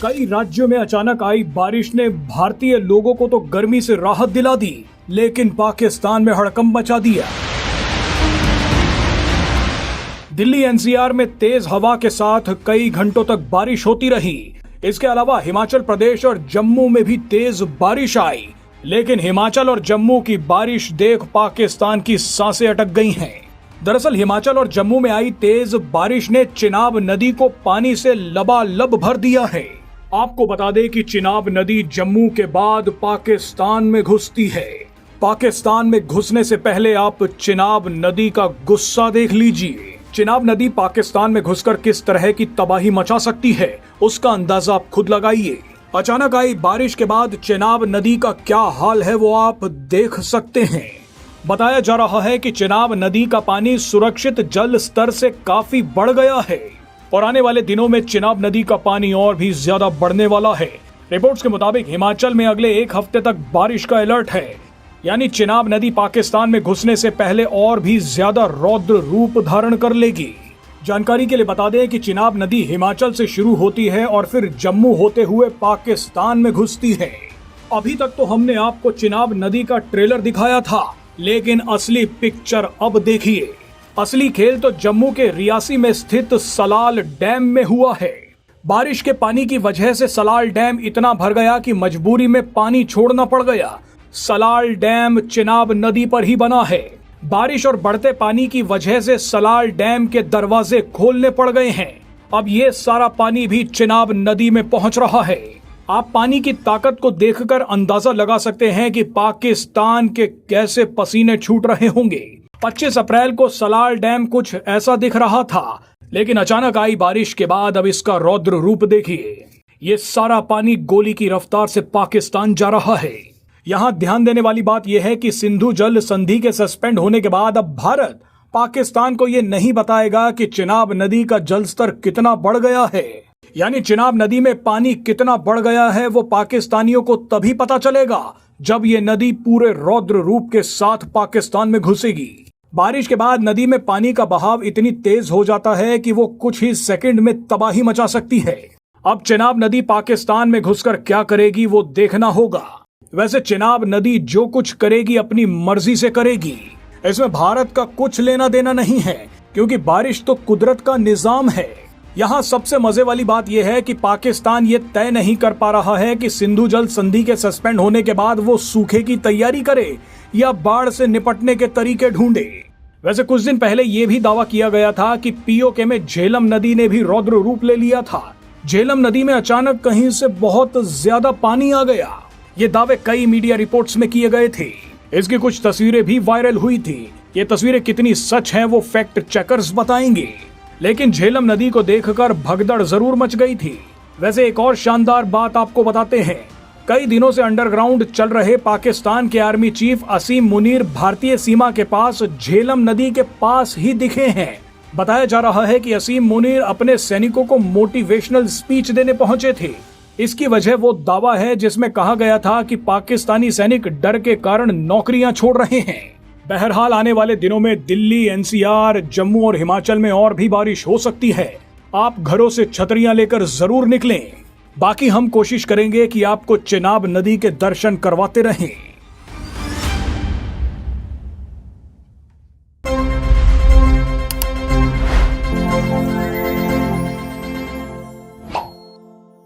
कई राज्यों में अचानक आई बारिश ने भारतीय लोगों को तो गर्मी से राहत दिला दी, लेकिन पाकिस्तान में हड़कंप मचा दिया। दिल्ली एनसीआर में तेज हवा के साथ कई घंटों तक बारिश होती रही। इसके अलावा हिमाचल प्रदेश और जम्मू में भी तेज बारिश आई, लेकिन हिमाचल और जम्मू की बारिश देख पाकिस्तान की सांसें अटक गई हैं। दरअसल हिमाचल और जम्मू में आई तेज बारिश ने चिनाब नदी को पानी से लबालब भर दिया है। आपको बता दें कि चिनाब नदी जम्मू के बाद पाकिस्तान में घुसती है। पाकिस्तान में घुसने से पहले आप चिनाब नदी का गुस्सा देख लीजिए। चिनाब नदी पाकिस्तान में घुसकर किस तरह की तबाही मचा सकती है, उसका अंदाजा आप खुद लगाइए। अचानक आई बारिश के बाद चिनाब नदी का क्या हाल है वो आप देख सकते हैं। बताया जा रहा है कि चिनाब नदी का पानी सुरक्षित जल स्तर से काफी बढ़ गया है और आने वाले दिनों में चिनाब नदी का पानी और भी ज्यादा बढ़ने वाला है। रिपोर्ट्स के मुताबिक हिमाचल में अगले एक हफ्ते तक बारिश का अलर्ट है, यानी चिनाब नदी पाकिस्तान में घुसने से पहले और भी ज्यादा रौद्र रूप धारण कर लेगी। जानकारी के लिए बता दें कि चिनाब नदी हिमाचल से शुरू होती है और फिर जम्मू होते हुए पाकिस्तान में घुसती है। अभी तक तो हमने आपको चिनाब नदी का ट्रेलर दिखाया था, लेकिन असली पिक्चर अब देखिए। असली खेल तो जम्मू के रियासी में स्थित सलाल डैम में हुआ है। बारिश के पानी की वजह से सलाल डैम इतना भर गया कि मजबूरी में पानी छोड़ना पड़ गया। सलाल डैम चिनाब नदी पर ही बना है। बारिश और बढ़ते पानी की वजह से सलाल डैम के दरवाजे खोलने पड़ गए हैं। अब ये सारा पानी भी चिनाब नदी में पहुंच रहा है। आप पानी की ताकत को देखकर अंदाजा लगा सकते हैं कि पाकिस्तान के कैसे पसीने छूट रहे होंगे। 25 अप्रैल को सलाल डैम कुछ ऐसा दिख रहा था, लेकिन अचानक आई बारिश के बाद अब इसका रौद्र रूप देखिए। ये सारा पानी गोली की रफ्तार से पाकिस्तान जा रहा है। यहाँ ध्यान देने वाली बात यह है कि सिंधु जल संधि के सस्पेंड होने के बाद अब भारत पाकिस्तान को ये नहीं बताएगा कि चिनाब नदी का जलस्तर कितना बढ़ गया है, यानी चिनाब नदी में पानी कितना बढ़ गया है वो पाकिस्तानियों को तभी पता चलेगा जब ये नदी पूरे रौद्र रूप के साथ पाकिस्तान में घुसेगी। बारिश के बाद नदी में पानी का बहाव इतनी तेज हो जाता है कि वो कुछ ही सेकंड में तबाही मचा सकती है। अब चिनाब नदी पाकिस्तान में घुसकर क्या करेगी वो देखना होगा। वैसे चिनाब नदी जो कुछ करेगी अपनी मर्जी से करेगी, इसमें भारत का कुछ लेना देना नहीं है, क्योंकि बारिश तो कुदरत का निजाम है। यहाँ सबसे मजे वाली बात यह है कि पाकिस्तान ये तय नहीं कर पा रहा है कि सिंधु जल संधि के सस्पेंड होने के बाद वो सूखे की तैयारी करे या बाढ़ से निपटने के तरीके ढूंढे। वैसे कुछ दिन पहले ये भी दावा किया गया था कि पीओके में झेलम नदी ने भी रौद्र रूप ले लिया था। झेलम नदी में अचानक कहीं से बहुत ज्यादा पानी आ गया। ये दावे कई मीडिया रिपोर्ट्स में किए गए थे। इसकी कुछ तस्वीरें भी वायरल हुई थी। ये तस्वीरें कितनी सच हैं वो फैक्ट चेकर्स बताएंगे, लेकिन झेलम नदी को देखकर भगदड़ जरूर मच गई थी। वैसे एक और शानदार बात आपको बताते हैं। कई दिनों से अंडरग्राउंड चल रहे पाकिस्तान के आर्मी चीफ असीम मुनीर भारतीय सीमा के पास झेलम नदी के पास ही दिखे हैं। बताया जा रहा है कि असीम मुनीर अपने सैनिकों को मोटिवेशनल स्पीच देने पहुंचे थे। इसकी वजह वो दावा है जिसमें कहा गया था कि पाकिस्तानी सैनिक डर के कारण नौकरियां छोड़ रहे हैं। बहरहाल आने वाले दिनों में दिल्ली, एनसीआर, जम्मू और हिमाचल में और भी बारिश हो सकती है। आप घरों से छतरियां लेकर जरूर निकलें। बाकी हम कोशिश करेंगे कि आपको चिनाब नदी के दर्शन करवाते रहें।